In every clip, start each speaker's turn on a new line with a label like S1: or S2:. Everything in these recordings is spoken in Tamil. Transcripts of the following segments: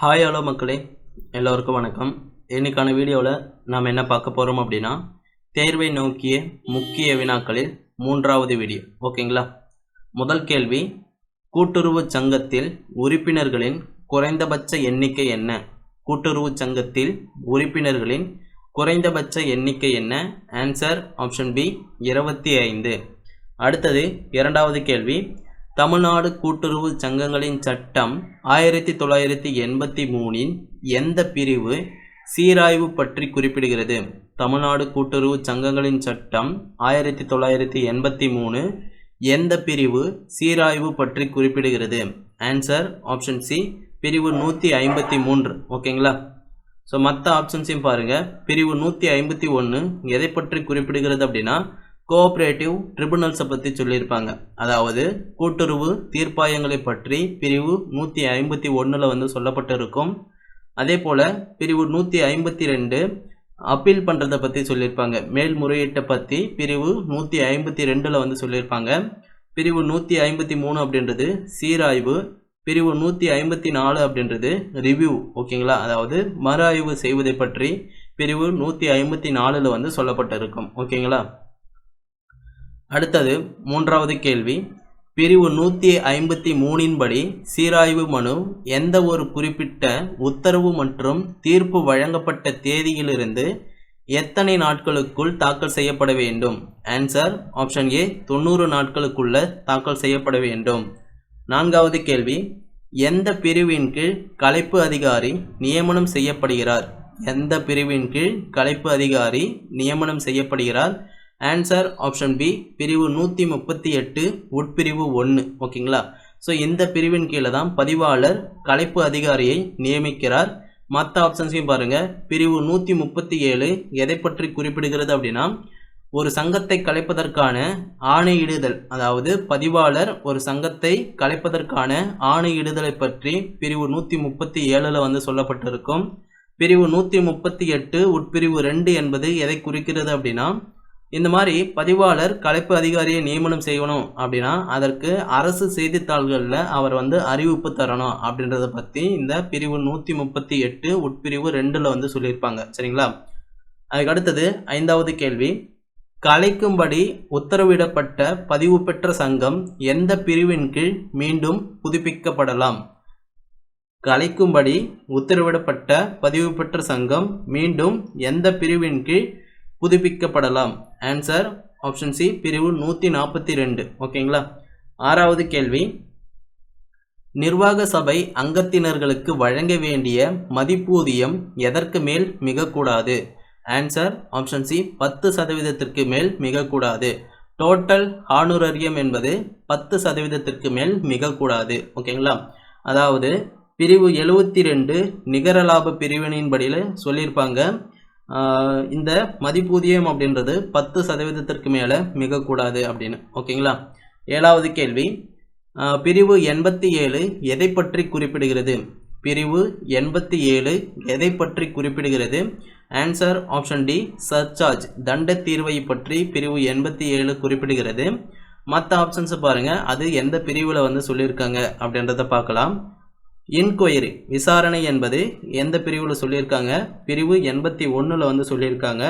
S1: ஹாய் ஹலோ மக்களே, எல்லோருக்கும் வணக்கம். இன்னைக்கான வீடியோவில் நாம் என்ன பார்க்க போகிறோம் அப்படின்னா, தேர்வை நோக்கிய முக்கிய வினாக்களில் 3வது வீடியோ. ஓகேங்களா? முதல் கேள்வி, கூட்டுறவு சங்கத்தில் உறுப்பினர்களின் குறைந்தபட்ச எண்ணிக்கை என்ன? கூட்டுறவு சங்கத்தில் உறுப்பினர்களின் குறைந்தபட்ச எண்ணிக்கை என்ன? Answer option B 25. அடுத்தது இரண்டாவது கேள்வி, தமிழ்நாடு கூட்டுறவு சங்கங்களின் சட்டம் 1983 எந்த பிரிவு சீராய்வு பற்றி குறிப்பிடுகிறது? தமிழ்நாடு கூட்டுறவு சங்கங்களின் சட்டம் 1983 எந்த பிரிவு சீராய்வு பற்றி குறிப்பிடுகிறது? ஆன்சர் ஆப்ஷன் சி பிரிவு 153. ஓகேங்களா? ஸோ மற்ற ஆப்ஷன்ஸையும் பாருங்கள். பிரிவு 151 எதை பற்றி குறிப்பிடுகிறது அப்படின்னா, கோஆப்ரேட்டிவ் ட்ரிபுனல்ஸை பற்றி சொல்லியிருப்பாங்க. அதாவது கூட்டுறவு தீர்ப்பாயங்களை பற்றி பிரிவு 151 சொல்லப்பட்டிருக்கும். அதே போல் பிரிவு 152 அப்பீல் பண்ணுறதை பற்றி சொல்லியிருப்பாங்க. மேல்முறையீட்டை பற்றி பிரிவு 152 சொல்லியிருப்பாங்க. பிரிவு 153 அப்படின்றது சீராய்வு, பிரிவு 154 அப்படின்றது ரிவ்யூ. ஓகேங்களா? அதாவது மறு ஆய்வு செய்வதை பற்றி பிரிவு 154 சொல்லப்பட்டிருக்கும். ஓகேங்களா? அடுத்தது மூன்றாவது கேள்வி, பிரிவு 153 படி சீராய்வு மனு எந்த ஒரு குறிப்பிட்ட உத்தரவு மற்றும் தீர்ப்பு வழங்கப்பட்ட தேதியிலிருந்து எத்தனை நாட்களுக்குள் தாக்கல் செய்யப்பட வேண்டும்? ஆன்சர் ஆப்ஷன் ஏ 90 நாட்களுக்குள்ள தாக்கல் செய்யப்பட வேண்டும். நான்காவது கேள்வி, எந்த பிரிவின் கீழ் கலைப்பு அதிகாரி நியமனம் செய்யப்படுகிறார்? எந்த பிரிவின் கீழ் கலைப்பு அதிகாரி நியமனம் செய்யப்படுகிறார்? ஆன்சர் ஆப்ஷன் பி பிரிவு 138 உட்பிரிவு 1. ஓகேங்களா? ஸோ இந்த பிரிவின் கீழே தான் பதிவாளர் கலைப்பு அதிகாரியை நியமிக்கிறார். மற்ற ஆப்ஷன்ஸையும் பாருங்கள். பிரிவு 137 எதை பற்றி குறிப்பிடுகிறது அப்படின்னா, ஒரு சங்கத்தை கலைப்பதற்கான ஆணையிடுதல், அதாவது பதிவாளர் ஒரு சங்கத்தை கலைப்பதற்கான ஆணையிடுதலை பற்றி பிரிவு 137 சொல்லப்பட்டிருக்கும். பிரிவு 138 உட்பிரிவு 2 என்பது எதை குறிக்கிறது அப்படின்னா, இந்த மாதிரி பதிவாளர் கலைப்பு அதிகாரியை நியமனம் செய்யணும் அப்படின்னா அதற்கு அரசு செய்தித்தாள்களில் அவர் அறிவிப்பு தரணும் அப்படின்றத பற்றி இந்த பிரிவு 138 உட்பிரிவு 2 சொல்லியிருப்பாங்க. சரிங்களா? அதுக்கு அடுத்தது ஐந்தாவது கேள்வி, கலைக்கும்படி உத்தரவிடப்பட்ட பதிவு பெற்ற சங்கம் எந்த பிரிவின் கீழ் மீண்டும் புதுப்பிக்கப்படலாம்? கலைக்கும்படி உத்தரவிடப்பட்ட பதிவு பெற்ற சங்கம் மீண்டும் எந்த பிரிவின் கீழ் புதுப்பிக்கப்படலாம்? ஆன்சர் ஆப்ஷன் சி பிரிவு 142. ஓகேங்களா? ஆறாவது கேள்வி, நிர்வாக சபை அங்கத்தினர்களுக்கு வழங்க வேண்டிய மதிப்பூதியம் எதற்கு மேல் மிகக்கூடாது? ஆன்சர் ஆப்ஷன் சி 10% மேல் மிகக்கூடாது. டோட்டல் ஹானுரரியம் என்பது 10% மேல் மிகக்கூடாது. ஓகேங்களா? அதாவது பிரிவு 72 நிகர லாப பிரிவினின்படியில் சொல்லியிருப்பாங்க. இந்த மதிப்பூதியம் அப்படின்றது 10% மேலே மிகக்கூடாது அப்படின்னு. ஓகேங்களா? ஏழாவது கேள்வி, பிரிவு 87 எதை பற்றி குறிப்பிடுகிறது? பிரிவு 87 எதை பற்றி குறிப்பிடுகிறது? ஆன்சர் ஆப்ஷன் டி சர்சார்ஜ் தண்ட தீர்வை பற்றி பிரிவு 87 குறிப்பிடுகிறது. மற்ற ஆப்ஷன்ஸை பாருங்கள், அது எந்த பிரிவில் சொல்லியிருக்காங்க அப்படின்றத பார்க்கலாம். இன்கொயரி விசாரணை என்பது எந்த பிரிவில் சொல்லியிருக்காங்க? பிரிவு 81 சொல்லியிருக்காங்க.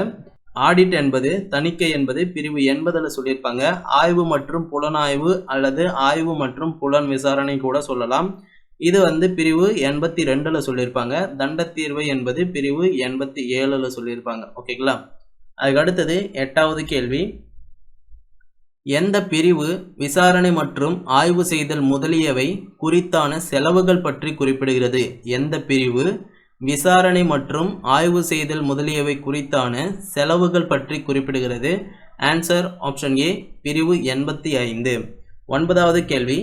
S1: ஆடிட் என்பது தணிக்கை என்பது பிரிவு 80 சொல்லியிருப்பாங்க. ஆய்வு மற்றும் புலனாய்வு அல்லது ஆய்வு மற்றும் புலன் விசாரணை கூட சொல்லலாம். இது பிரிவு 82 சொல்லியிருப்பாங்க. தண்ட தீர்வை என்பது பிரிவு 87 சொல்லியிருப்பாங்க. ஓகேங்களா? அதுக்கு அடுத்தது எட்டாவது கேள்வி, எந்த பிரிவு விசாரணை மற்றும் ஆய்வு செய்தல் முதலியவை குறித்தான செலவுகள் பற்றி குறிப்பிடுகிறது? எந்த பிரிவு விசாரணை மற்றும் ஆய்வு செய்தல் முதலியவை குறித்தான செலவுகள் பற்றி குறிப்பிடுகிறது? ஆன்சர் ஆப்ஷன் ஏ பிரிவு 85. ஒன்பதாவது கேள்வி,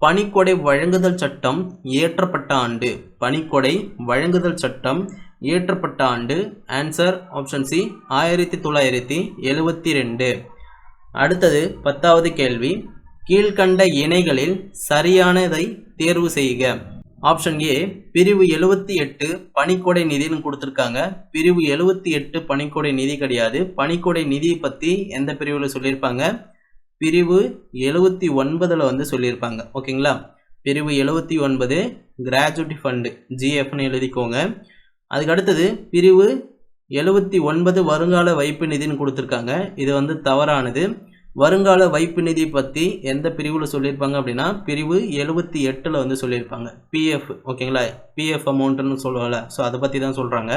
S1: பணிக்கொடை வழங்குதல் சட்டம் இயற்றப்பட்ட ஆண்டு? பணிக்கொடை வழங்குதல் சட்டம் இயற்றப்பட்ட ஆண்டு? Answer option C 1972. அடுத்தது 10வது கேள்வி, கீழ்கண்ட இணைகளில் சரியானதை தேர்வு செய்க. ஆப்ஷன் ஏ பிரிவு 78 பணிக்கொடை நிதின்னு கொடுத்துருக்காங்க. பிரிவு 78 பணிக்கொடை நிதி கிடையாது. பணிக்கொடை நிதியை பற்றி எந்த பிரிவில் சொல்லியிருப்பாங்க? பிரிவு 79 சொல்லியிருப்பாங்க. ஓகேங்களா? பிரிவு 79 கிராஜுவிட்டி ஃபண்டு ஜிஎஃப்னு எழுதிக்கோங்க. அதுக்கு அடுத்தது பிரிவு 79 வருங்கால வைப்பு நிதின்னு கொடுத்துருக்காங்க. இது வந்து தவறானது. வருங்கால வைப்பு நிதி பற்றி எந்த பிரிவில் சொல்லியிருப்பாங்க அப்படின்னா பிரிவு 78 வந்து சொல்லியிருப்பாங்க. பிஎஃப் ஓகேங்களா, பிஎஃப் அமௌண்ட்டுன்னு சொல்லுவாங்கள்ல, ஸோ அதை பற்றி தான் சொல்கிறாங்க.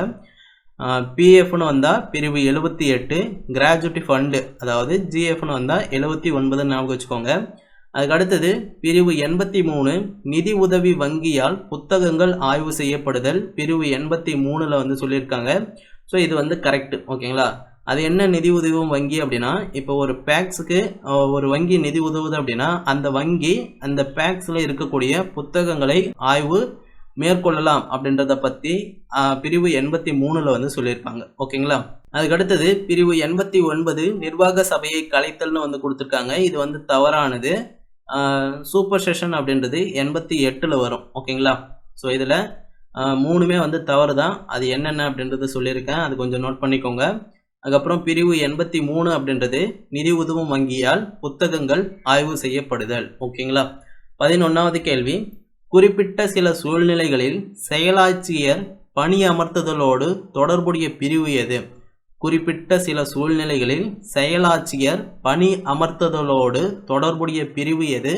S1: பிஎஃப்னு வந்தால் பிரிவு 78, கிராஜுவிட்டி ஃபண்டு அதாவது ஜிஎஃப்னு வந்தால் 79 ஞாபகம் வச்சுக்கோங்க. அதுக்கு அடுத்தது பிரிவு 83 நிதி உதவி வங்கியால் புத்தகங்கள் ஆய்வு செய்யப்படுதல் பிரிவு 83 வந்து சொல்லியிருக்காங்க. ஸோ இது வந்து கரெக்டு ஓகேங்களா. அது என்ன நிதி உதவும் வங்கி அப்படின்னா, இப்போ ஒரு பேக்ஸுக்கு ஒரு வங்கி நிதி உதவுது அப்படின்னா அந்த வங்கி அந்த பேக்ஸில் இருக்கக்கூடிய புத்தகங்களை ஆய்வு மேற்கொள்ளலாம் அப்படின்றத பற்றி பிரிவு 83 வந்து சொல்லியிருப்பாங்க ஓகேங்களா. அதுக்கு அடுத்தது பிரிவு 89 நிர்வாக சபையை கலைத்தல்னு வந்து கொடுத்துருக்காங்க. இது வந்து தவறானது. சூப்பர் செஷன் அப்படின்றது 88 வரும் ஓகேங்களா. ஸோ இதில் 3மே வந்து தவறு தான். அது என்னென்ன அப்படின்றது சொல்லியிருக்கேன், அது கொஞ்சம் நோட் பண்ணிக்கோங்க. அதுக்கப்புறம் பிரிவு 83 அப்படின்றது நிதி உதவும் வங்கியால் புத்தகங்கள் ஆய்வு செய்யப்படுதல் ஓகேங்களா. 11வது கேள்வி, குறிப்பிட்ட சில சூழ்நிலைகளில் செயலாட்சியர் பணி அமர்த்துதலோடு தொடர்புடைய பிரிவு எது? குறிப்பிட்ட சில சூழ்நிலைகளில் செயலாட்சியர் பணி அமர்த்துதலோடு தொடர்புடைய பிரிவு எது?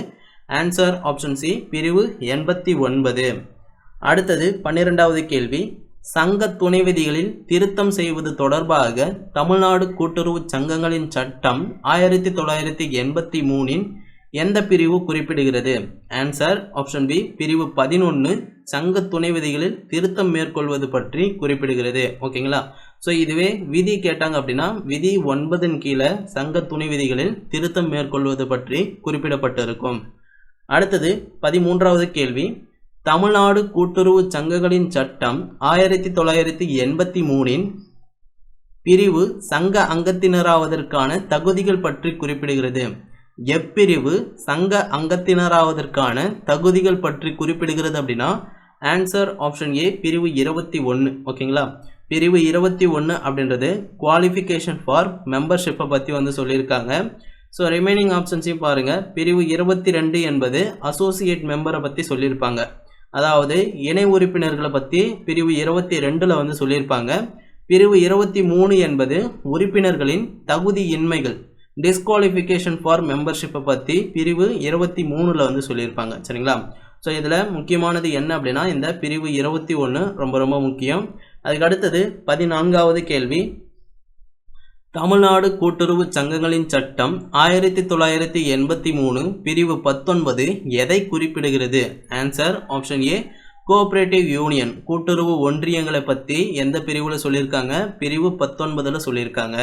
S1: ஆன்சர் ஆப்ஷன் சி, பிரிவு 89. அடுத்தது 12வது கேள்வி, சங்க துணை விதிகளில் திருத்தம் செய்வது தொடர்பாக தமிழ்நாடு கூட்டுறவு சங்கங்களின் சட்டம் 1983 எந்த பிரிவு குறிப்பிடுகிறது? ஆன்சர் ஆப்ஷன் பி, பிரிவு 11 சங்க துணை விதிகளில் திருத்தம் மேற்கொள்வது பற்றி குறிப்பிடுகிறது ஓகேங்களா. ஸோ இதுவே விதி கேட்டாங்க அப்படின்னா விதி 9 கீழே சங்க துணை விதிகளில் திருத்தம் மேற்கொள்வது பற்றி குறிப்பிடப்பட்டிருக்கும். அடுத்தது 13வது கேள்வி, தமிழ்நாடு கூட்டுறவு சங்கங்களின் சட்டம் 1983 பிரிவு சங்க அங்கத்தினராவதற்கான தகுதிகள் பற்றி குறிப்பிடுகிறது. எப்பிரிவு சங்க அங்கத்தினராவதற்கான தகுதிகள் பற்றி குறிப்பிடுகிறது அப்படின்னா ஆன்சர் ஆப்ஷன் ஏ, பிரிவு 21 ஓகேங்களா. பிரிவு 21 அப்படின்றது குவாலிஃபிகேஷன் ஃபார் மெம்பர்ஷிப்பை பற்றி வந்து சொல்லியிருக்காங்க. ஸோ ரிமைனிங் ஆப்ஷன்ஸையும் பாருங்கள். பிரிவு 22 என்பது அசோசியேட் மெம்பரை பற்றி சொல்லியிருப்பாங்க, அதாவது இணை உறுப்பினர்களை பற்றி பிரிவு 22 வந்து சொல்லியிருப்பாங்க. பிரிவு 23 என்பது உறுப்பினர்களின் தகுதியின்மைகள் டிஸ்குவாலிஃபிகேஷன் ஃபார் மெம்பர்ஷிப்பை பற்றி பிரிவு 23 வந்து சொல்லியிருப்பாங்க சரிங்களா. ஸோ இதில் முக்கியமானது என்ன அப்படின்னா இந்த பிரிவு 21 ரொம்ப ரொம்ப முக்கியம். அதுக்கு அடுத்தது 14வது கேள்வி, தமிழ்நாடு கூட்டுறவு சங்கங்களின் சட்டம் 1983 பிரிவு 19 எதை குறிப்பிடுகிறது? ஆன்சர் ஆப்ஷன் ஏ, கோஆபரேட்டிவ் யூனியன் கூட்டுறவு ஒன்றியங்களை பற்றி எந்த பிரிவில் சொல்லியிருக்காங்க? பிரிவு 19 சொல்லியிருக்காங்க.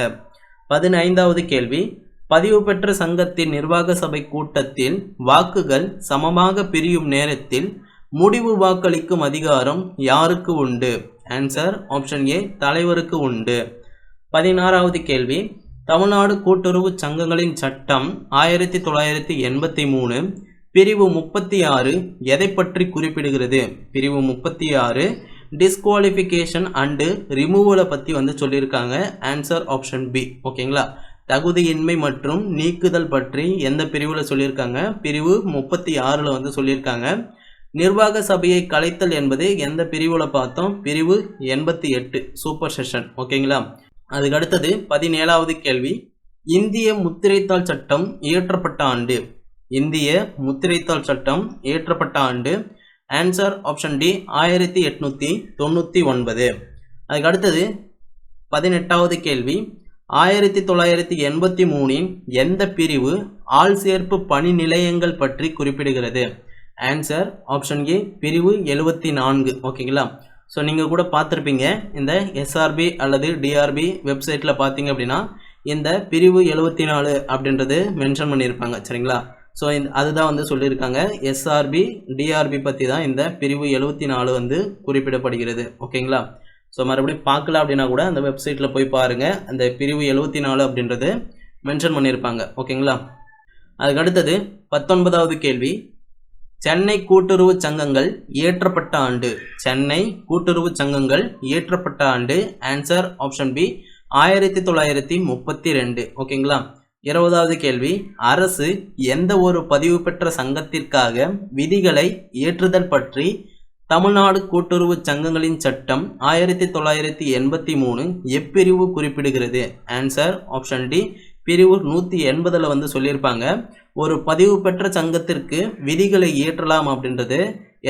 S1: 15வது கேள்வி, பதிவு பெற்ற சங்கத்தின் நிர்வாக சபை கூட்டத்தில் வாக்குகள் சமமாக பிரியும் நேரத்தில் முடிவு வாக்களிக்கும் அதிகாரம் யாருக்கு உண்டு? ஆன்சர் ஆப்ஷன் ஏ, தலைவருக்கு உண்டு. 16வது கேள்வி, தமிழ்நாடு கூட்டுறவு சங்கங்களின் சட்டம் 1983 பிரிவு 36 எதை பற்றி குறிப்பிடுகிறது? பிரிவு 36 டிஸ்குவாலிஃபிகேஷன் அண்டு ரிமூவலை பற்றி வந்து சொல்லியிருக்காங்க. ஆன்சர் ஆப்ஷன் பி ஓகேங்களா. தகுதியின்மை மற்றும் நீக்குதல் பற்றி எந்த பிரிவில் சொல்லியிருக்காங்க? பிரிவு 36 வந்து சொல்லியிருக்காங்க. நிர்வாக சபையை கலைத்தல் என்பது எந்த பிரிவில் பார்த்தோம்? பிரிவு 88 சூப்பர் செஷன் ஓகேங்களா. அதுக்கு அடுத்தது 17வது கேள்வி, இந்திய முத்திரைத்தாள் சட்டம் இயற்றப்பட்ட ஆண்டு? இந்திய முத்திரைத்தாள் சட்டம் இயற்றப்பட்ட ஆண்டு ஆன்சர் ஆப்ஷன் டி, 1899. அதுக்கு அடுத்தது 18வது கேள்வி, 1983 எந்த பிரிவு ஆள் சேர்ப்பு பணி நிலையங்கள் பற்றி குறிப்பிடுகிறது? ஆன்சர் ஆப்ஷன் ஏ, பிரிவு 74 ஓகேங்களா. ஸோ நீங்கள் கூட பார்த்துருப்பீங்க இந்த எஸ்ஆர்பி அல்லது டிஆர்பி வெப்சைட்டில் பார்த்தீங்க அப்படின்னா இந்த பிரிவு 74 அப்படின்றது மென்ஷன் பண்ணியிருப்பாங்க சரிங்களா. ஸோ அதுதான் வந்து சொல்லியிருக்காங்க. எஸ்ஆர்பி டிஆர்பி பற்றி தான் இந்த பிரிவு 74 வந்து குறிப்பிடப்படுகிறது ஓகேங்களா. ஸோ மறுபடியும் பார்க்கல அப்படின்னா கூட அந்த வெப்சைட்டில் போய் பாருங்கள், அந்த பிரிவு 74 அப்படின்றது மென்ஷன் பண்ணியிருப்பாங்க ஓகேங்களா. அதுக்கு அடுத்தது 19வது கேள்வி, சென்னை கூட்டுறவு சங்கங்கள் இயற்றப்பட்ட ஆண்டு? சென்னை கூட்டுறவு சங்கங்கள் இயற்றப்பட்ட ஆண்டு ஆன்சர் ஆப்ஷன் பி, 1932 ஓகேங்களா. 20வது கேள்வி, அரசு எந்த ஒரு பதிவு பெற்ற சங்கத்திற்காக விதிகளை இயற்றுதல் பற்றி தமிழ்நாடு கூட்டுறவு சங்கங்களின் சட்டம் 1983 எப்பிரிவு குறிப்பிடுகிறது? ஆன்சர் ஆப்ஷன் டி பிரிவு 180 வந்து சொல்லியிருப்பாங்க. ஒரு பதிவு பெற்ற சங்கத்திற்கு விதிகளை இயற்றலாம் அப்படின்றது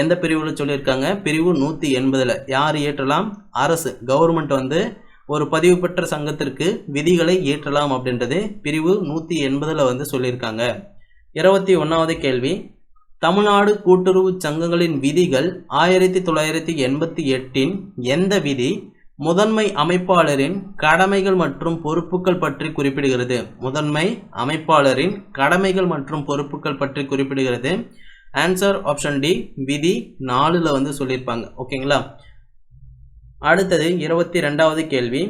S1: எந்த பிரிவில் சொல்லியிருக்காங்க? பிரிவு 180. யார் இயற்றலாம்? அரசு, கவர்மெண்ட் வந்து ஒரு பதிவு பெற்ற சங்கத்திற்கு விதிகளை இயற்றலாம் அப்படின்றது பிரிவு 180 வந்து சொல்லியிருக்காங்க. 21வது கேள்வி, தமிழ்நாடு கூட்டுறவு சங்கங்களின் விதிகள் 1988 எந்த விதி முதன்மை அமைப்பாளரின் கடமைகள் மற்றும் பொறுப்புகள் பற்றி குறிப்பிடுகிறது? முதன்மை அமைப்பாளரின் கடமைகள் மற்றும் பொறுப்புகள் பற்றி குறிப்பிடுகிறது. ஆன்சர் ஆப்ஷன் டி விதி 4 வந்து சொல்லியிருப்பாங்க. ஓகேங்களா. அடுத்தது 22வது கேள்வி,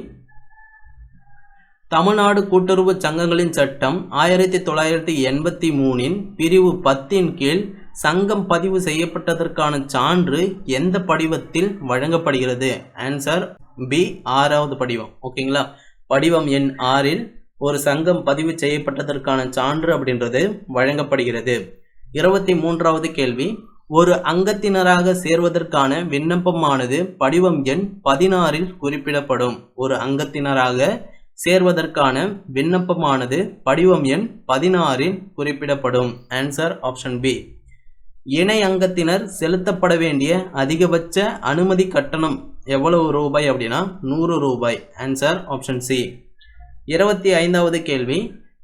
S1: தமிழ்நாடு கூட்டுறவு சங்கங்களின் சட்டம் 1983 பிரிவு 10 கீழ் சங்கம் பதிவு செய்யப்பட்டதற்கான சான்று எந்த படிவத்தில் வழங்கப்படுகிறது? ஆன்சர் பி 6வது படிவம். ஓகேங்களா. படிவம் எண் 6 ஒரு சங்கம் பதிவு செய்யப்பட்டதற்கான சான்று அப்படின்றது வழங்கப்படுகிறது. 23வது கேள்வி, ஒரு அங்கத்தினராக சேர்வதற்கான விண்ணப்பமானது படிவம் எண் 16 குறிப்பிடப்படும். ஒரு அங்கத்தினராக சேர்வதற்கான விண்ணப்பமானது படிவம் எண் 16 குறிப்பிடப்படும். Answer option B. இணை அங்கத்தினர் செலுத்தப்பட வேண்டிய அதிகபட்ச அனுமதி கட்டணம் எவ்வளவு ரூபாய் அப்படின்னா 100 ரூபாய். Answer option C. 25வது கேள்வி,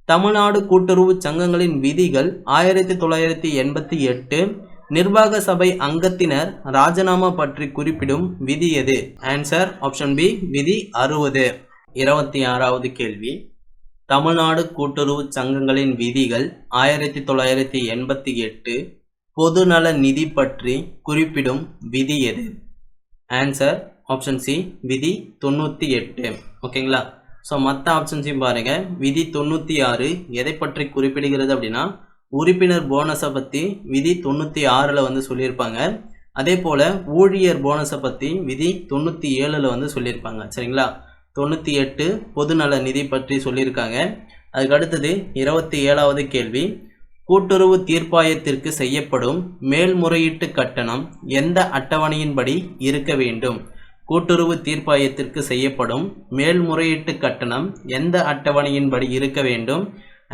S1: தமிழ்நாடு கூட்டுறவு சங்கங்களின் விதிகள் 1988 நிர்வாக சபை அங்கத்தினர் ராஜினாமா பற்றி குறிப்பிடும் விதி எது? ஆன்சர் ஆப்ஷன் பி விதி 60. 26வது கேள்வி, தமிழ்நாடு கூட்டுறவு சங்கங்களின் விதிகள் 1988 பொதுநல நிதி பற்றி குறிப்பிடும் விதி எது? ஆன்சர் ஆப்ஷன் சி விதி 98. ஓகேங்களா. ஸோ மற்ற ஆப்ஷன்ஸையும் பாருங்க. விதி 96 எதை பற்றி குறிப்பிடுகிறது அப்படின்னா உறுப்பினர் போனஸை பற்றி விதி 96 வந்து சொல்லியிருப்பாங்க. அதே போல் ஊழியர் போனஸை பற்றி விதி 97 வந்து சொல்லியிருப்பாங்க. சரிங்களா. 98 பொதுநல நிதி பற்றி சொல்லியிருக்காங்க. அதுக்கு அடுத்தது 27வது கேள்வி, கூட்டுறவு தீர்ப்பாயத்திற்கு செய்யப்படும் மேல்முறையீட்டு கட்டணம் எந்த அட்டவணையின்படி இருக்க வேண்டும்? கூட்டுறவு தீர்ப்பாயத்திற்கு செய்யப்படும் மேல்முறையீட்டு கட்டணம் எந்த அட்டவணையின்படி இருக்க வேண்டும்?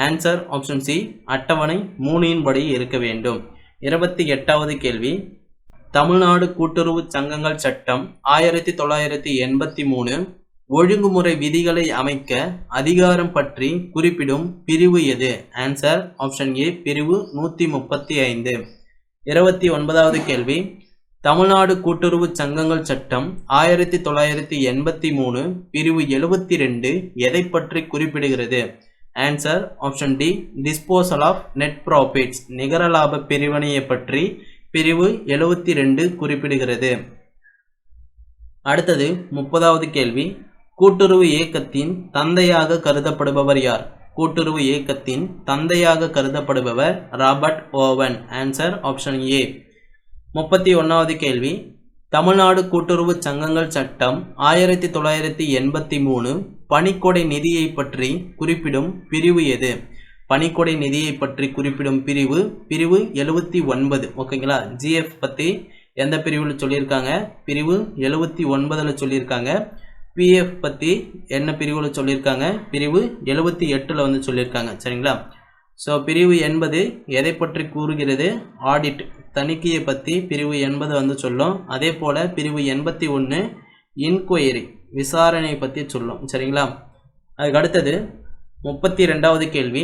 S1: ஆன்சர் ஆப்ஷன் சி அட்டவணை 3 படி இருக்க வேண்டும். 28வது கேள்வி, தமிழ்நாடு கூட்டுறவு சங்கங்கள் சட்டம் 1983 ஒழுங்குமுறை விதிகளை அமைக்க அதிகாரம் பற்றி குறிப்பிடும் பிரிவு எது? ஆன்சர் ஆப்ஷன் ஏ பிரிவு 135. 29வது கேள்வி, தமிழ்நாடு கூட்டுறவு சங்கங்கள் சட்டம் 1983 பிரிவு 72 எதை பற்றி குறிப்பிடுகிறது? Answer option D disposal of net profits நிகர லாப பிரிவினையை பற்றி பிரிவு 72 குறிப்பிடுகிறது. அடுத்தது 30வது கேள்வி, கூட்டுறவு இயக்கத்தின் தந்தையாக கருதப்படுபவர் யார்? கூட்டுறவு இயக்கத்தின் தந்தையாக கருதப்படுபவர் Robert Owen. Answer option A. 31வது கேள்வி, தமிழ்நாடு கூட்டுறவு சங்கங்கள் சட்டம் 1983 பணிக்கொடை நிதியை பற்றி குறிப்பிடும் பிரிவு எது? பணிக்கொடை நிதியை பற்றி குறிப்பிடும் பிரிவு 79. ஓகேங்களா. ஜிஎஃப் பற்றி எந்த பிரிவில் சொல்லியிருக்காங்க? பிரிவு 79 சொல்லியிருக்காங்க. பிஎஃப் பற்றி என்ன பிரிவில் சொல்லியிருக்காங்க? பிரிவு 78 வந்து சொல்லியிருக்காங்க. சரிங்களா. ஸோ பிரிவு 80 எதை பற்றி கூறுகிறது? ஆடிட் தணிக்கையை பற்றி பிரிவு 80 வந்து சொல்லும். அதே போல் பிரிவு 81 இன்கொயரி விசாரணை பற்றி சொல்லும். சரிங்களா. அதுக்கு அடுத்தது 32வது கேள்வி,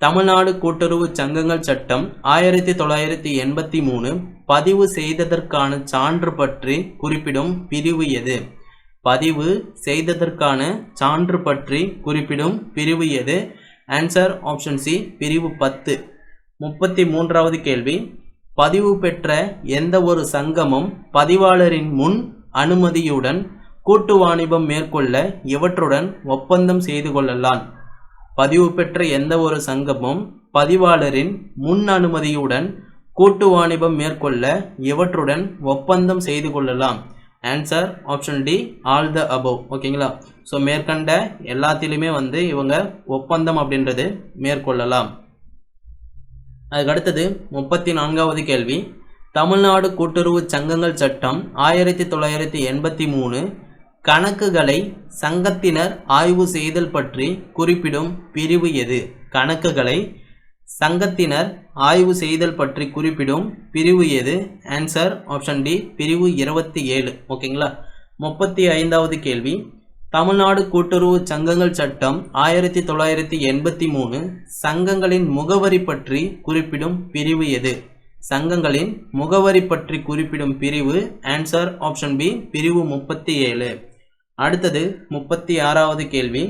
S1: தமிழ்நாடு கூட்டுறவு சங்கங்கள் சட்டம் 1983 பதிவு செய்ததற்கான சான்று பற்றி குறிப்பிடும் பிரிவு எது? பதிவு செய்ததற்கான சான்று பற்றி குறிப்பிடும் பிரிவு எது? ஆன்சர் ஆப்ஷன் சி பிரிவு 10. 33வது கேள்வி, பதிவு பெற்ற எந்த ஒரு சங்கமும் பதிவாளரின் முன் அனுமதியுடன் கூட்டு வாணிபம் மேற்கொள்ள இவற்றுடன் ஒப்பந்தம் செய்து கொள்ளலாம். பதிவு பெற்ற எந்த ஒரு சங்கமும் பதிவாளரின் முன் அனுமதியுடன் கூட்டு வாணிபம் மேற்கொள்ள இவற்றுடன் ஒப்பந்தம் செய்து கொள்ளலாம். Answer option D all the above. ஓகேங்களா. ஸோ மேற்கண்ட எல்லாத்திலுமே வந்து இவங்க ஒப்பந்தம் அப்படின்றது மேற்கொள்ளலாம். அதுக்கு அடுத்தது 34வது கேள்வி, தமிழ்நாடு கூட்டுறவு சங்கங்கள் சட்டம் 1983 கணக்குகளை சங்கத்தினர் ஆய்வு செய்தல் பற்றி குறிப்பிடும் பிரிவு எது? கணக்குகளை சங்கத்தினர் ஆய்வு செய்தல் பற்றி குறிப்பிடும் பிரிவு எது? ஆன்சர் ஆப்ஷன் டி, பிரிவு 27. ஓகேங்களா. 35வது கேள்வி, தமிழ்நாடு கூட்டுறவு சங்கங்கள் சட்டம் 1983 சங்கங்களின் முகவரி பற்றி குறிப்பிடும் பிரிவு எது? சங்கங்களின் முகவரி பற்றி குறிப்பிடும் பிரிவு ஆன்சர் ஆப்ஷன் பி, பிரிவு 37. அடுத்தது 36வது கேள்வி,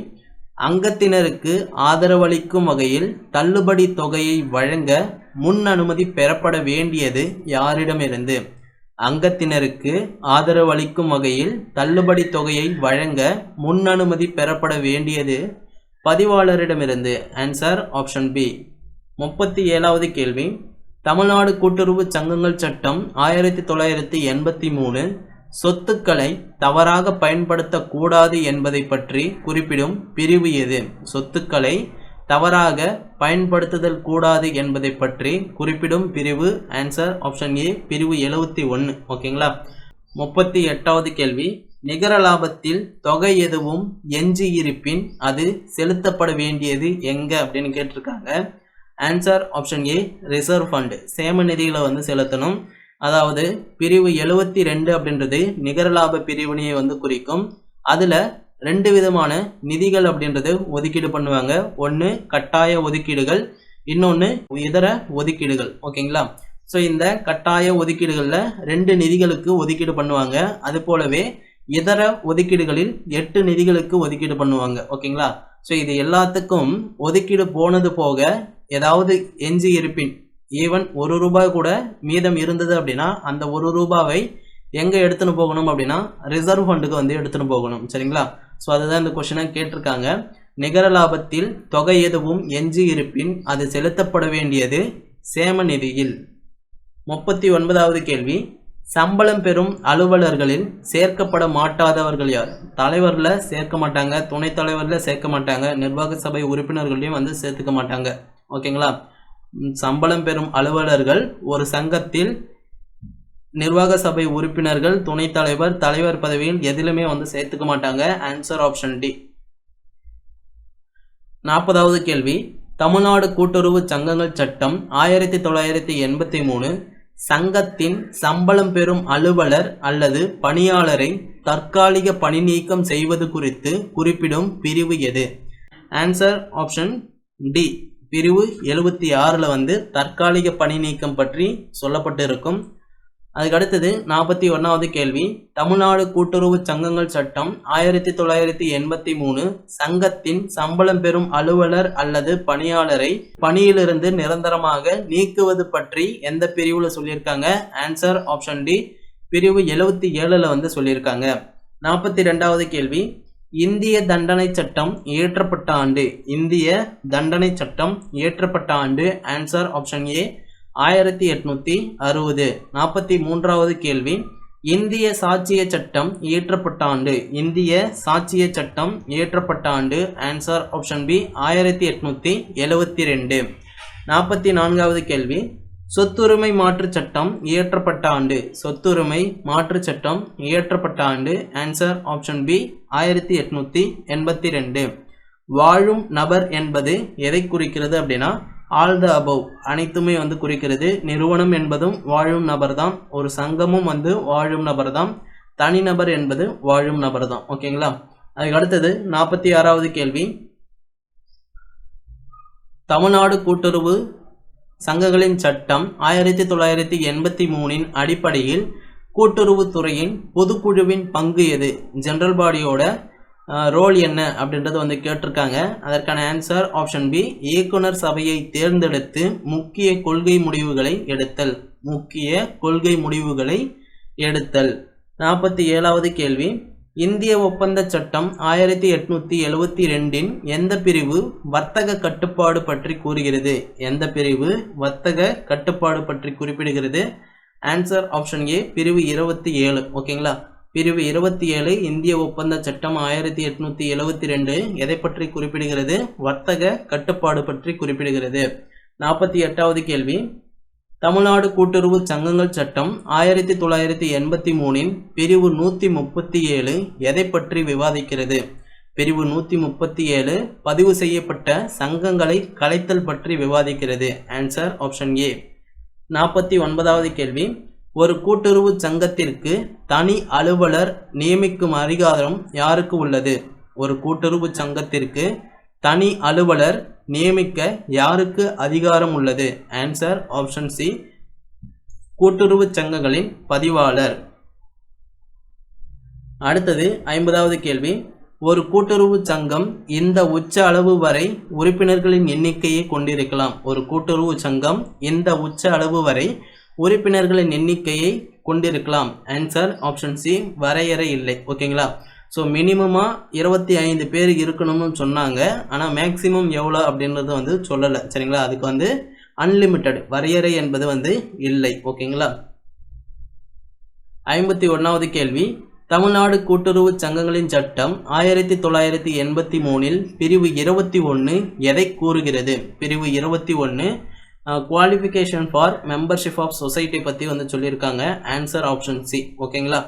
S1: அங்கத்தினருக்கு ஆதரவளிக்கும் வகையில் தள்ளுபடி தொகையை வழங்க முன் அனுமதி பெறப்பட வேண்டியது யாரிடமிருந்து? அங்கத்தினருக்கு ஆதரவளிக்கும் வகையில் தள்ளுபடி தொகையை வழங்க முன் அனுமதி பெறப்பட வேண்டியது பதிவாளரிடமிருந்து. Answer option B. 37வது கேள்வி, தமிழ்நாடு கூட்டுறவு சங்கங்கள் சட்டம் 1983 சொத்துக்களை தவறாக பயன்படுத்தக்கூடாது என்பதை பற்றி குறிப்பிடும் பிரிவு எது? சொத்துக்களை தவறாக பயன்படுத்துதல் கூடாது என்பதை பற்றி குறிப்பிடும் பிரிவு ஆன்சர் ஆப்ஷன் ஏ, பிரிவு 71. ஓகேங்களா. 38வது கேள்வி, நிகர லாபத்தில் தொகை எதுவும் எஞ்சி இருப்பின் அது செலுத்தப்பட வேண்டியது எங்க அப்படின்னு கேட்டிருக்காங்க. Answer option A, reserve fund, சேம நிதிகளை செலுத்தணும். அதாவது பிரிவு 72 அப்படின்றது நிகர லாப பிரிவினையை குறிக்கும். அதில் 2 விதமான நிதிகள் அப்படின்றது ஒதுக்கீடு பண்ணுவாங்க. ஒன்று கட்டாய ஒதுக்கீடுகள், இன்னொன்று இதர ஒதுக்கீடுகள். ஓகேங்களா. ஸோ இந்த கட்டாய ஒதுக்கீடுகளில் 2 நிதிகளுக்கு ஒதுக்கீடு பண்ணுவாங்க. அது போலவே இதர ஒதுக்கீடுகளில் 8 நிதிகளுக்கு ஒதுக்கீடு பண்ணுவாங்க. ஓகேங்களா. ஸோ இது எல்லாத்துக்கும் ஒதுக்கீடு போனது போக ஏதாவது எஞ்சி இருப்பின், ஈவன் 1 ரூபாய் கூட மீதம் இருந்தது அப்படின்னா அந்த 1 ரூபாவை எங்கே எடுத்துன்னு போகணும் அப்படின்னா ரிசர்வ் ஃபண்டுக்கு எடுத்துன்னு போகணும். சரிங்களா. ஸோ அதுதான் இந்த கொஸ்டினை கேட்டிருக்காங்க. நிகர லாபத்தில் தொகை எதுவும் எஞ்சி இருப்பின் அது செலுத்தப்பட வேண்டியது சேம நிதியில். 39வது கேள்வி, சம்பளம் பெறும் அலுவலர்களில் சேர்க்கப்பட மாட்டாதவர்கள் யார்? தலைவரில் சேர்க்க மாட்டாங்க, துணைத் தலைவரில் சேர்க்க மாட்டாங்க, நிர்வாக சபை உறுப்பினர்களையும் சேர்த்துக்க மாட்டாங்க. ஓகேங்களா. சம்பளம் பெறும் அலுவலர்கள் ஒரு சங்கத்தில் நிர்வாக சபை உறுப்பினர்கள், துணைத் தலைவர், தலைவர் பதவியில் எதிலுமே சேர்த்துக்க மாட்டாங்க. Answer option D. 40வது கேள்வி, தமிழ்நாடு கூட்டுறவு சங்கங்கள் சட்டம் 1983 சங்கத்தின் சம்பளம் பெறும் அலுவலர் அல்லது பணியாளரை தற்காலிக பணி நீக்கம் செய்வது குறித்து குறிப்பிடும் பிரிவு எது? ஆன்சர் ஆப்ஷன் டி, பிரிவு 76 தற்காலிக பணி நீக்கம் பற்றி சொல்லப்பட்டு இருக்கும். அதுக்கு அடுத்தது 41வது கேள்வி, தமிழ்நாடு கூட்டுறவு சங்கங்கள் சட்டம் 1983 சங்கத்தின் சம்பளம் பெறும் அலுவலர் அல்லது பணியாளரை பணியிலிருந்து நிரந்தரமாக நீக்குவது பற்றி எந்த பிரிவுல சொல்லியிருக்காங்க? ஆன்சர் ஆப்ஷன் டி, பிரிவு 77 சொல்லியிருக்காங்க. 42வது கேள்வி, இந்திய தண்டனை சட்டம் இயற்றப்பட்ட ஆண்டு? இந்திய தண்டனை சட்டம் இயற்றப்பட்ட ஆண்டு ஆன்சர் ஆப்ஷன் ஏ, 1860. 43வது கேள்வி, இந்திய சாட்சிய சட்டம் இயற்றப்பட்ட ஆண்டு? இந்திய சாட்சிய சட்டம் இயற்றப்பட்ட ஆண்டு ஆன்சர் ஆப்ஷன் பி, 1872. 44வது கேள்வி, சொத்துரிமை மாற்று சட்டம் இயற்றப்பட்ட ஆண்டு? சொத்துரிமை மாற்று சட்டம் இயற்றப்பட்ட ஆண்டு ஆன்சர் ஆப்ஷன் பி, 1882. வாழும் நபர் என்பது எதை குறிக்கிறது அப்படின்னா ஆல் த அபவ், அனைத்துமே குறிக்கிறது. நிறுவனம் என்பதும் வாழும் நபர் தான், ஒரு சங்கமும் வாழும் நபர் தான், தனிநபர் என்பது வாழும் நபர் தான். ஓகேங்களா. அதுக்கு அடுத்தது 46வது கேள்வி, தமிழ்நாடு கூட்டுறவு சங்கங்களின் சட்டம் 1983 அடிப்படையில் கூட்டுறவுத்துறையின் பொதுக்குழுவின் பங்கு எது? ஜெனரல் பாடியோட ரோல் என்ன அப்படின்றது கேட்டிருக்காங்க. அதற்கான ஆன்சர் ஆப்ஷன் பி, இயக்குனர் சபையை தேர்ந்தெடுத்து முக்கிய கொள்கை முடிவுகளை எடுத்தல். முக்கிய கொள்கை முடிவுகளை எடுத்தல். 47வது கேள்வி, இந்திய ஒப்பந்த சட்டம் 1872 எந்த பிரிவு வர்த்தக கட்டுப்பாடு பற்றி கூறுகிறது? எந்த பிரிவு வர்த்தக கட்டுப்பாடு பற்றி குறிப்பிடுகிறது? ஆன்சர் ஆப்ஷன் ஏ, பிரிவு 27. ஓகேங்களா. பிரிவு 27 இந்திய ஒப்பந்த சட்டம் 1872 எதை பற்றி குறிப்பிடுகிறது? வர்த்தக கட்டுப்பாடு பற்றி குறிப்பிடுகிறது. 48வது கேள்வி, தமிழ்நாடு கூட்டுறவு சங்கங்கள் சட்டம் 1983 பிரிவு 137 எதை பற்றி விவாதிக்கிறது? பிரிவு 137 பதிவு செய்யப்பட்ட சங்கங்களை கலைத்தல் பற்றி விவாதிக்கிறது. ஆன்சர் ஆப்ஷன் ஏ. 49வது கேள்வி, ஒரு கூட்டுறவு சங்கத்திற்கு தனி அலுவலர் நியமிக்கும் அதிகாரம் யாருக்கு உள்ளது? ஒரு கூட்டுறவு சங்கத்திற்கு தனி அலுவலர் நியமிக்க யாருக்கு அதிகாரம் உள்ளது? ஆன்சர் ஆப்ஷன் சி, கூட்டுறவு சங்கங்களின் பதிவாளர். அடுத்தது 50வது கேள்வி, ஒரு கூட்டுறவு சங்கம் இந்த உச்ச அளவு வரை உறுப்பினர்களின் எண்ணிக்கையை கொண்டிருக்கலாம். ஒரு கூட்டுறவு சங்கம் இந்த உச்ச அளவு வரை உறுப்பினர்களின் எண்ணிக்கையை கொண்டிருக்கலாம். ஆன்சர் ஆப்ஷன் சி, வரையறை இல்லை. ஓகேங்களா? ஸோ மினிமமாக 25 பேர் இருக்கணும்னு சொன்னாங்க. ஆனால் மேக்சிமம் எவ்வளோ அப்படின்றது வந்து சொல்லலை. சரிங்களா? அதுக்கு அன்லிமிட்டெட் வரையறை என்பது இல்லை. ஓகேங்களா? 51வது கேள்வி, தமிழ்நாடு கூட்டுறவு சங்கங்களின் சட்டம் 1983 பிரிவு 21 எதை கூறுகிறது? பிரிவு 21 qualification for membership of society பற்றி சொல்லியிருக்காங்க. Answer option C. ஓகேங்களா?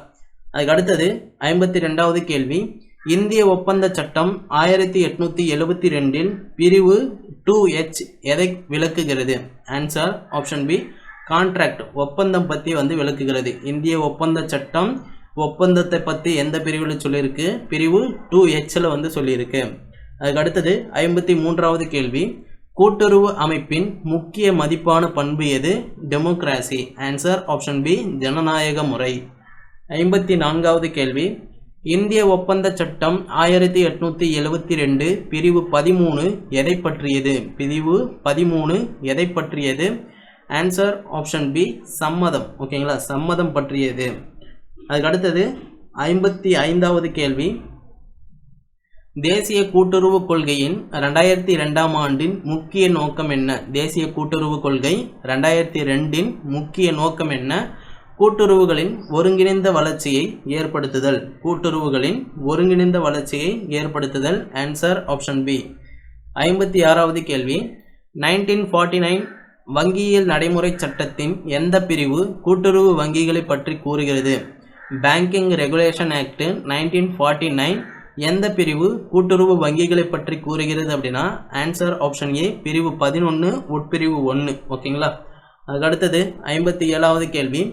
S1: அதுக்கு அடுத்தது 52வது கேள்வி, இந்திய ஒப்பந்த சட்டம் 1872 பிரிவு 2H எதை விளக்குகிறது? ஆன்சர் ஆப்ஷன் பி, கான்ட்ராக்ட் ஒப்பந்தம் பற்றி விளக்குகிறது. இந்திய ஒப்பந்த சட்டம் ஒப்பந்தத்தை பற்றி எந்த பிரிவில் சொல்லியிருக்கு? பிரிவு 2Hல சொல்லியிருக்கு. அதுக்கு அடுத்தது 53வது கேள்வி, கூட்டுறவு அமைப்பின் முக்கிய மதிப்பான பண்பு எது? டெமோக்ராசி. ஆன்சர் ஆப்ஷன் பி, ஜனநாயக முறை. 54வது கேள்வி, இந்திய ஒப்பந்த சட்டம் 1872 பிரிவு 13 எதை பற்றியது? பிரிவு 13 எதை பற்றியது? ஆன்சர் ஆப்ஷன் பி, சம்மதம். ஓகேங்களா? சம்மதம் பற்றியது. அதுக்கு அடுத்தது 55வது கேள்வி, தேசிய கூட்டுறவு கொள்கையின் 2002ஆம் ஆண்டின் முக்கிய நோக்கம் என்ன? தேசிய கூட்டுறவு கொள்கை 2002 முக்கிய நோக்கம் என்ன? கூட்டுறவுகளின் ஒருங்கிணைந்த வளர்ச்சியை ஏற்படுத்துதல். கூட்டுறவுகளின் ஒருங்கிணைந்த வளர்ச்சியை ஏற்படுத்துதல். Answer option B. 56வது கேள்வி, 1949 வங்கியியல் நடைமுறை சட்டத்தின் எந்த பிரிவு கூட்டுறவு வங்கிகளை பற்றி கூறுகிறது? பேங்கிங் ரெகுலேஷன் ஆக்ட் 1949 எந்த பிரிவு கூட்டுறவு வங்கிகளை பற்றி கூறுகிறது அப்படின்னா ஆன்சர் ஆப்ஷன் ஏ, பிரிவு 11 உட்பிரிவு 1. ஓகேங்களா? அதுக்கு அடுத்தது 57வது கேள்வி,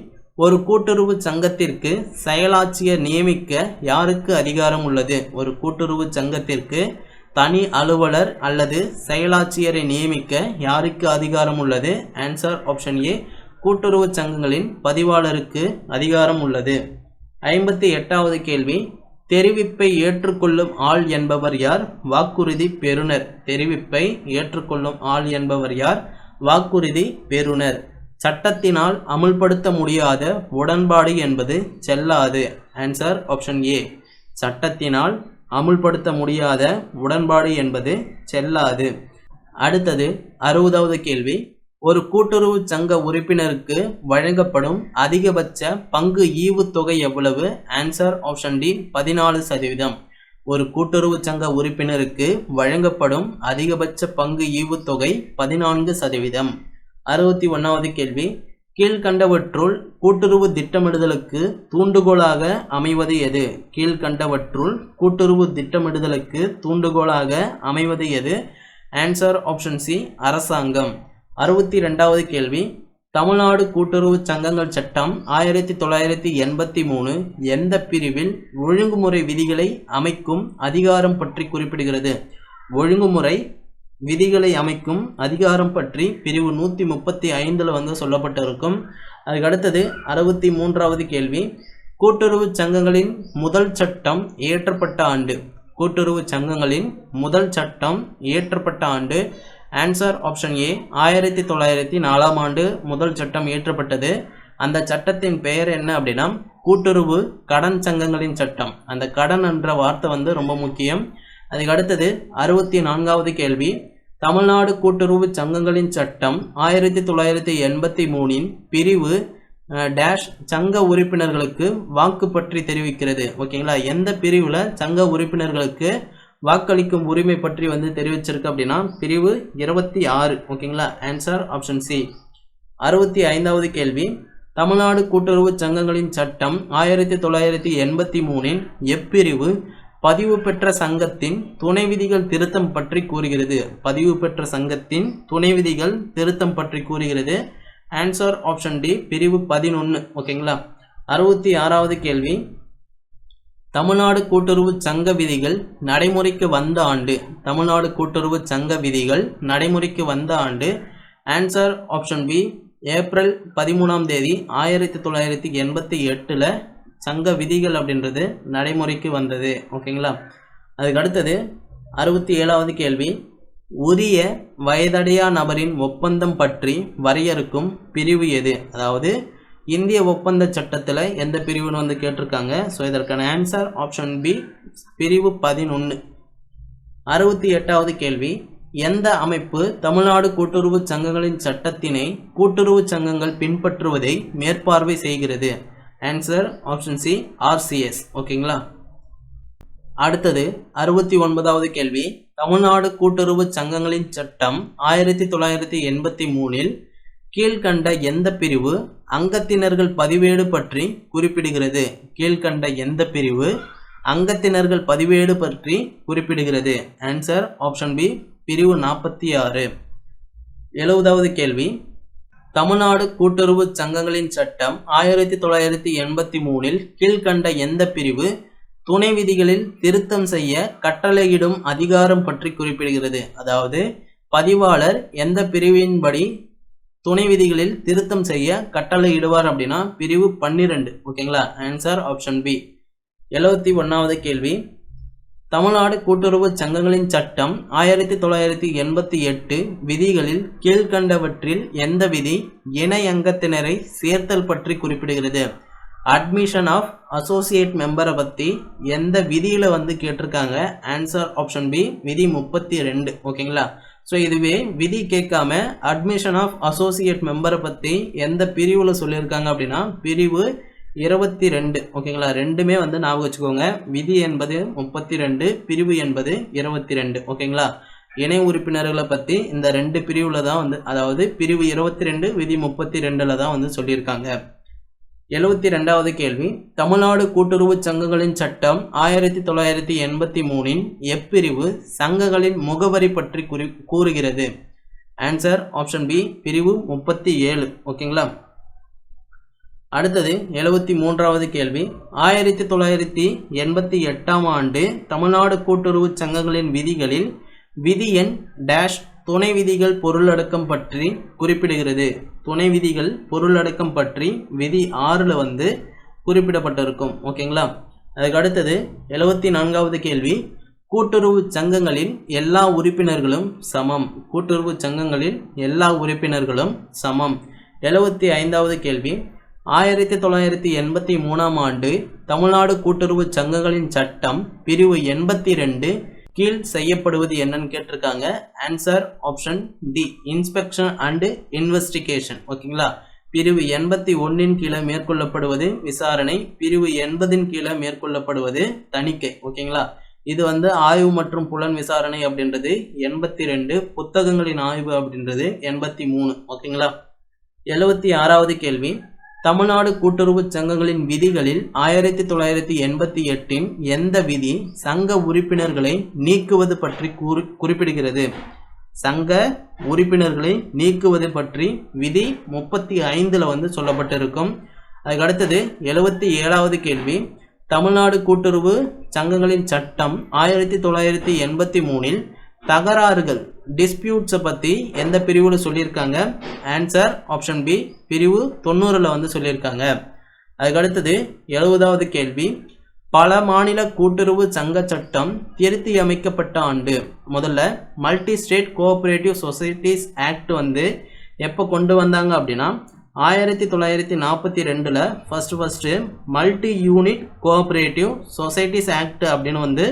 S1: ஒரு கூட்டுறவு சங்கத்திற்கு செயலாட்சியர் நியமிக்க யாருக்கு அதிகாரம் உள்ளது? ஒரு கூட்டுறவு சங்கத்திற்கு தனி அலுவலர் அல்லது செயலாட்சியரை நியமிக்க யாருக்கு அதிகாரம் உள்ளது? ஆன்சர் ஆப்ஷன் ஏ, கூட்டுறவு சங்கங்களின் பதிவாளருக்கு அதிகாரம் உள்ளது. 58வது கேள்வி, தெரிவிப்பை ஏற்றுக்கொள்ளும் ஆள் என்பவர் யார்? வாக்குறுதி பெறுநர். தெரிவிப்பை ஏற்றுக்கொள்ளும் ஆள் என்பவர் யார்? வாக்குறுதி பெறுநர். சட்டத்தினால் அமுல்படுத்த முடியாத உடன்பாடு என்பது செல்லாது. ஆன்சர் ஆப்ஷன் ஏ, சட்டத்தினால் அமுல்படுத்த முடியாத உடன்பாடு என்பது செல்லாது. அடுத்தது 60வது கேள்வி, ஒரு கூட்டுறவு சங்க உறுப்பினருக்கு வழங்கப்படும் அதிகபட்ச பங்கு ஈவுத்தொகை எவ்வளவு? Answer option D, 14%. ஒரு கூட்டுறவு சங்க உறுப்பினருக்கு வழங்கப்படும் அதிகபட்ச பங்கு ஈவுத்தொகை 14%. 61வது கேள்வி, கீழ்கண்டவற்றுள் கூட்டுறவு திட்டமிடுதலுக்கு தூண்டுகோலாக அமைவது எது? கீழ்கண்டவற்றுள் கூட்டுறவு திட்டமிடுதலுக்கு தூண்டுகோலாக அமைவது எது? ஆன்சர் ஆப்ஷன் சி, அரசாங்கம். 62வது கேள்வி, தமிழ்நாடு கூட்டுறவு சங்கங்கள் சட்டம் 1983 எந்த பிரிவில் ஒழுங்குமுறை விதிகளை அமைக்கும் அதிகாரம் பற்றி குறிப்பிடுகிறது? ஒழுங்குமுறை விதிகளை அமைக்கும் அதிகாரம் பற்றி பிரிவு 135 சொல்லப்பட்டிருக்கும். அதுக்கு அடுத்தது 63வது கேள்வி, கூட்டுறவு சங்கங்களின் முதல் சட்டம் இயற்றப்பட்ட ஆண்டு? கூட்டுறவு சங்கங்களின் முதல் சட்டம் இயற்றப்பட்ட ஆண்டு? ஆன்சர் ஆப்ஷன் ஏ, 1904ஆம் ஆண்டு முதல் சட்டம் இயற்றப்பட்டது. அந்த சட்டத்தின் பெயர் என்ன அப்படின்னா கூட்டுறவு கடன் சங்கங்களின் சட்டம். அந்த கடன் என்ற வார்த்தை ரொம்ப முக்கியம். அதுக்கு அடுத்தது 64வது கேள்வி, தமிழ்நாடு கூட்டுறவு சங்கங்களின் சட்டம் 1983 பிரிவு டேஷ் சங்க உறுப்பினர்களுக்கு வாக்கு பற்றி தெரிவிக்கிறது. ஓகேங்களா? எந்த பிரிவில் சங்க உறுப்பினர்களுக்கு வாக்களிக்கும் உரிமை பற்றி தெரிவிச்சிருக்கு அப்படின்னா பிரிவு 26. ஓகேங்களா? Answer option C. 65வது கேள்வி, தமிழ்நாடு கூட்டுறவு சங்கங்களின் சட்டம் 1983இன் எப்பிரிவு பதிவு பெற்ற சங்கத்தின் துணை விதிகள் திருத்தம் பற்றி கூறுகிறது? பதிவு பெற்ற சங்கத்தின் துணை விதிகள் திருத்தம் பற்றி கூறுகிறது. ஆன்சர் ஆப்ஷன் டி, பிரிவு 11. ஓகேங்களா. 66வது கேள்வி, தமிழ்நாடு கூட்டுறவு சங்க விதிகள் நடைமுறைக்கு வந்த ஆண்டு? தமிழ்நாடு கூட்டுறவு சங்க விதிகள் நடைமுறைக்கு வந்த ஆண்டு? ஆன்சர் ஆப்ஷன் பி, ஏப்ரல் 13ஆம் தேதி 1988 சங்க விதிகள் அப்படின்றது நடைமுறைக்கு வந்தது. ஓகேங்களா. அதுக்கு அடுத்தது 67வது கேள்வி, உரிய வயதடையா நபரின் ஒப்பந்தம் பற்றி வரையறுக்கும் பிரிவு எது? அதாவது இந்திய ஒப்பந்த சட்டத்தில் எந்த பிரிவுன்னு வந்து கேட்டிருக்காங்க. ஸோ இதற்கான ஆன்சர் ஆப்ஷன் பி, பிரிவு 11. 68வது கேள்வி, எந்த அமைப்பு தமிழ்நாடு கூட்டுறவு சங்கங்களின் சட்டத்தினை கூட்டுறவு சங்கங்கள் பின்பற்றுவதை மேற்பார்வை செய்கிறது? Answer option C, RCS. ஓகேங்களா. அடுத்தது 69வது கேள்வி, தமிழ்நாடு கூட்டுறவு சங்கங்களின் சட்டம் 1983இல் கீழ்கண்ட எந்த பிரிவு அங்கத்தினர்கள் பதிவேடு பற்றி குறிப்பிடுகிறது? கீழ்கண்ட எந்த பிரிவு அங்கத்தினர்கள் பதிவேடு பற்றி குறிப்பிடுகிறது? ஆன்சர் ஆப்ஷன் பி, பிரிவு 46. 70வது கேள்வி, தமிழ்நாடு கூட்டுறவு சங்கங்களின் சட்டம் 1983இல் கீழ்கண்ட எந்த பிரிவு துணை விதிகளில் திருத்தம் செய்ய கட்டளையிடும் அதிகாரம் பற்றி குறிப்பிடுகிறது? அதாவது பதிவாளர் எந்த பிரிவின்படி துணை விதிகளில் திருத்தம் செய்ய கட்டளையிடுவார் அப்படின்னா பிரிவு 12. ஓகேங்களா. Answer option B. 71வது கேள்வி, தமிழ்நாடு கூட்டுறவு சங்கங்களின் சட்டம் 1988 விதிகளில் கீழ்கண்டவற்றில் எந்த விதி இணை அங்கத்தினரை சேர்த்தல் பற்றி குறிப்பிடுகிறது? அட்மிஷன் ஆஃப் அசோசியேட் மெம்பரை பற்றி எந்த விதியில் வந்து கேட்டிருக்காங்க? ஆன்சர் ஆப்ஷன் பி, விதி 32. ஓகேங்களா. ஸோ இதுவே விதி கேட்காம அட்மிஷன் ஆஃப் அசோசியேட் மெம்பரை பற்றி எந்த பிரிவில் சொல்லியிருக்காங்க அப்படின்னா பிரிவு 22. ஓகேங்களா. ரெண்டுமே வந்து ஞாபகம் வச்சுக்கோங்க. விதி என்பது 32, பிரிவு என்பது 22. ஓகேங்களா. இணை உறுப்பினர்களை பற்றி இந்த ரெண்டு பிரிவில் தான் வந்து, அதாவது பிரிவு 22 விதி 32 தான் வந்து சொல்லியிருக்காங்க. 72வது கேள்வி, தமிழ்நாடு கூட்டுறவு சங்கங்களின் சட்டம் 1983இன் எப்பிரிவு சங்கங்களின் முகவரி பற்றி கூறுகிறது? ஆன்சர் ஆப்ஷன் பி, பிரிவு 37. ஓகேங்களா. அடுத்தது 73வது கேள்வி, 1988ஆம் ஆண்டு தமிழ்நாடு கூட்டுறவு சங்கங்களின் விதிகளில் விதி எண் டேஷ் துணை விதிகள் பொருளடக்கம் பற்றி குறிப்பிடுகிறது? துணை விதிகள் பொருளடக்கம் பற்றி விதி 6 வந்து குறிப்பிடப்பட்டிருக்கும். ஓகேங்களா. அதுக்கு அடுத்தது 74வது கேள்வி, கூட்டுறவு சங்கங்களில் எல்லா உறுப்பினர்களும் சமம்? கூட்டுறவு சங்கங்களில் எல்லா உறுப்பினர்களும் சமம். 75வது கேள்வி, 1983ஆம் ஆண்டு தமிழ்நாடு கூட்டுறவு சங்கங்களின் சட்டம் பிரிவு 82 கீழ் செய்யப்படுவது என்னன்னு கேட்டிருக்காங்க. Answer option D, inspection and investigation. ஓகேங்களா. பிரிவு 81 கீழே மேற்கொள்ளப்படுவது விசாரணை, பிரிவு 80 கீழே மேற்கொள்ளப்படுவது தணிக்கை. ஓகேங்களா. இது வந்து ஆய்வு மற்றும் புலன் விசாரணை அப்படின்றது 82, புத்தகங்களின் ஆய்வு அப்படின்றது 83. ஓகேங்களா. 76வது கேள்வி, தமிழ்நாடு கூட்டுறவு சங்கங்களின் விதிகளில் 1988இன் எந்த விதி சங்க உறுப்பினர்களை நீக்குவது பற்றி குறிப்பிடுகிறது? சங்க உறுப்பினர்களை நீக்குவது பற்றி விதி 35 வந்து சொல்லப்பட்டிருக்கும். அதுக்கு அடுத்தது 77வது கேள்வி, தமிழ்நாடு கூட்டுறவு சங்கங்களின் சட்டம் 1983இல் தகராறுகள் டிஸ்பியூட்ஸை பற்றி எந்த பிரிவில் சொல்லியிருக்காங்க? ஆன்சர் ஆப்ஷன் பி, பிரிவு 90 வந்து சொல்லியிருக்காங்க. அதுக்கு அடுத்தது 70வது கேள்வி, பல மாநில கூட்டுறவு சங்க சட்டம் திருத்தி அமைக்கப்பட்ட ஆண்டு? முதல்ல multi state cooperative societies act வந்து எப்போ கொண்டு வந்தாங்க அப்படின்னா 1942 first multi unit cooperative societies act அப்படின்னு வந்து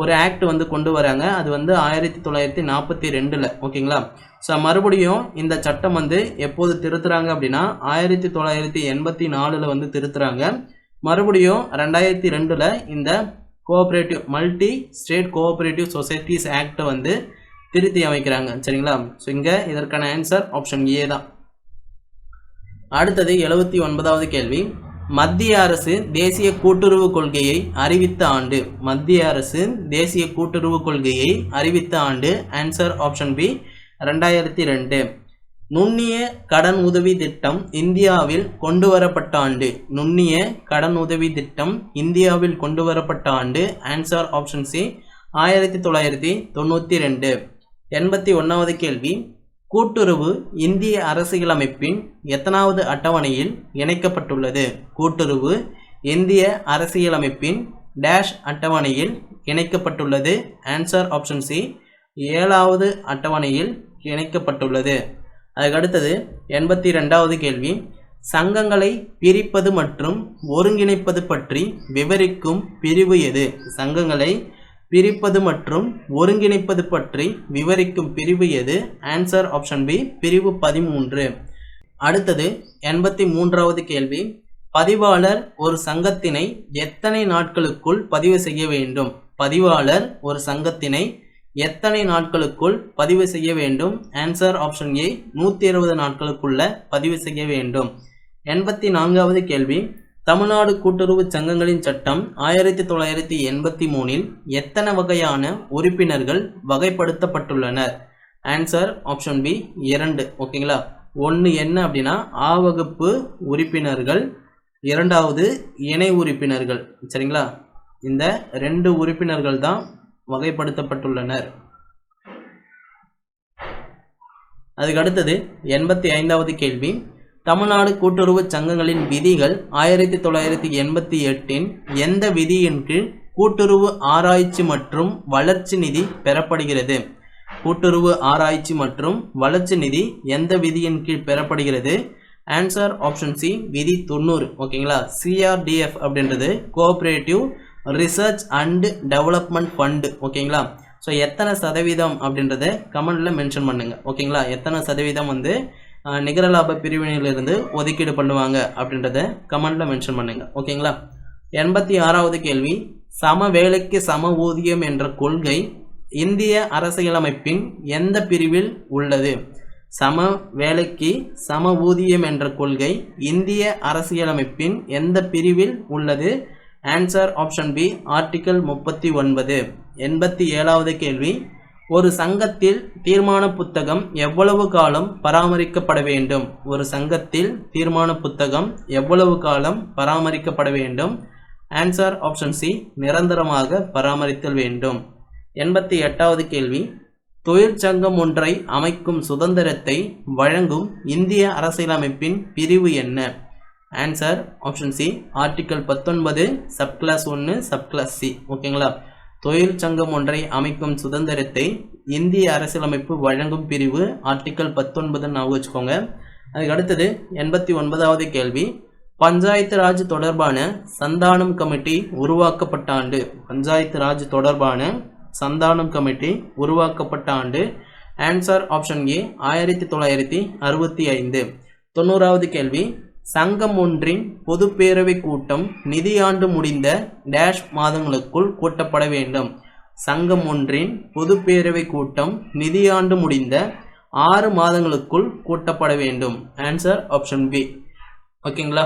S1: ஒரு ஆக்ட் வந்து கொண்டு வராங்க. அது வந்து 1942. ஓகேங்களா. ஸோ மறுபடியும் இந்த சட்டம் வந்து எப்போது திருத்துறாங்க அப்படின்னா 1984 வந்து திருத்துறாங்க. மறுபடியும் 2002 இந்த cooperative multi state cooperative societies ஆக்டை வந்து திருத்தி அமைக்கிறாங்க. சரிங்களா. ஸோ இங்கே இதற்கான ஆன்சர் ஆப்ஷன் ஏ தான். அடுத்தது 79வது கேள்வி. மத்திய அரசு தேசிய கூட்டுறவு கொள்கையை அறிவித்த ஆண்டு. மத்திய அரசு தேசிய கூட்டுறவு கொள்கையை அறிவித்த ஆண்டு. Answer option B 2002. நுண்ணிய கடன் உதவி திட்டம் இந்தியாவில் கொண்டு வரப்பட்ட ஆண்டு. நுண்ணிய கடன் உதவி திட்டம் இந்தியாவில் கொண்டு வரப்பட்ட ஆண்டு. Answer option C 1992. 81வது கேள்வி. கூட்டுறவு இந்திய அரசியலமைப்பின் எத்தனாவது அட்டவணையில் இணைக்கப்பட்டுள்ளது? கூட்டுறவு இந்திய அரசியலமைப்பின் டேஷ் அட்டவணையில் இணைக்கப்பட்டுள்ளது. ஆன்சர் ஆப்ஷன் சி 7வது அட்டவணையில் இணைக்கப்பட்டுள்ளது. அதுக்கடுத்தது 82வது கேள்வி. சங்கங்களை பிரிப்பது மற்றும் ஒருங்கிணைப்பது பற்றி விவரிக்கும் பிரிவு எது? சங்கங்களை பிரிப்பது மற்றும் ஒருங்கிணைப்பது பற்றி விவரிக்கும் பிரிவு எது? ஆன்சர் ஆப்ஷன் பி பிரிவு 13. அடுத்தது 83வது கேள்வி. பதிவாளர் ஒரு சங்கத்தினை எத்தனை நாட்களுக்குள் பதிவு செய்ய வேண்டும்? பதிவாளர் ஒரு சங்கத்தினை எத்தனை நாட்களுக்குள் பதிவு செய்ய வேண்டும்? ஆன்சர் ஆப்ஷன் ஏ 120 நாட்களுக்குள்ள பதிவு செய்ய வேண்டும். 84வது கேள்வி. தமிழ்நாடு கூட்டுறவு சங்கங்களின் சட்டம் 1983இல் எத்தனை வகையான உறுப்பினர்கள் வகைப்படுத்தப்பட்டுள்ளனர்? Answer option B 2. ஓகேங்களா. ஒன்று என்ன அப்படின்னா ஆ வகுப்பு உறுப்பினர்கள், இரண்டாவது இணை உறுப்பினர்கள். சரிங்களா, இந்த 2 உறுப்பினர்கள் தான் வகைப்படுத்தப்பட்டுள்ளனர். அதுக்கு அடுத்தது 85வது கேள்வி. தமிழ்நாடு கூட்டுறவு சங்கங்களின் விதிகள் 1988இன் எந்த விதியின் கீழ் கூட்டுறவு ஆராய்ச்சி மற்றும் வளர்ச்சி நிதி பெறப்படுகிறது? கூட்டுறவு ஆராய்ச்சி மற்றும் வளர்ச்சி நிதி எந்த விதியின் கீழ் பெறப்படுகிறது? ஆன்சர் ஆப்ஷன் சி விதி 90. ஓகேங்களா. CRDF அப்படின்றது cooperative research and development fund. ஓகேங்களா. ஸோ எத்தனை சதவீதம் அப்படின்றத கமெண்டில் மென்ஷன் பண்ணுங்கள். ஓகேங்களா. எத்தனை சதவீதம் வந்து நிகர லாப பிரிவினையிலிருந்து ஒதுக்கீடு பண்ணுவாங்க அப்படின்றத கமெண்டில் மென்ஷன் பண்ணுங்கள். ஓகேங்களா. 86வது கேள்வி. சம வேலைக்கு சம ஊதியம் என்ற கொள்கை இந்திய அரசியலமைப்பின் எந்த பிரிவில் உள்ளது? சம வேலைக்கு சம ஊதியம் என்ற கொள்கை இந்திய அரசியலமைப்பின் எந்த பிரிவில் உள்ளது? Answer option B article 39. 87வது கேள்வி. ஒரு சங்கத்தில் தீர்மான புத்தகம் எவ்வளவு காலம் பராமரிக்கப்பட வேண்டும்? ஒரு சங்கத்தில் தீர்மான புத்தகம் எவ்வளவு காலம் பராமரிக்கப்பட வேண்டும்? ஆன்சர் ஆப்ஷன் சி நிரந்தரமாக பராமரித்தல் வேண்டும். 88வது கேள்வி. தொழிற்சங்கம் ஒன்றை அமைக்கும் சுதந்திரத்தை வழங்கும் இந்திய அரசியலமைப்பின் பிரிவு என்ன? Answer option C article 19 subclass 1 subclass C. ஓகேங்களா. தொழிற்சங்கம் ஒன்றை அமைக்கும் சுதந்திரத்தை இந்திய அரசியலமைப்பு வழங்கும் பிரிவு ஆர்டிகல் 19 ஞாபகம் வச்சுக்கோங்க. அதுக்கு அடுத்தது 89வது கேள்வி. பஞ்சாயத்து ராஜ் தொடர்பான சந்தானம் கமிட்டி உருவாக்கப்பட்ட ஆண்டு. பஞ்சாயத்து ராஜ் தொடர்பான சந்தானம் கமிட்டி உருவாக்கப்பட்ட ஆண்டு. ஆன்சர் ஆப்ஷன் ஏ 1965. 90வது கேள்வி. சங்கம் ஒன்றின் பொதுப்பேரவை கூட்டம் நிதியாண்டு முடிந்த டேஷ் மாதங்களுக்குள் கூட்டப்பட வேண்டும். சங்கம் ஒன்றின் பொதுப்பேரவை கூட்டம் நிதியாண்டு முடிந்த 6 மாதங்களுக்குள் கூட்டப்பட வேண்டும். Answer option B. ஓகேங்களா.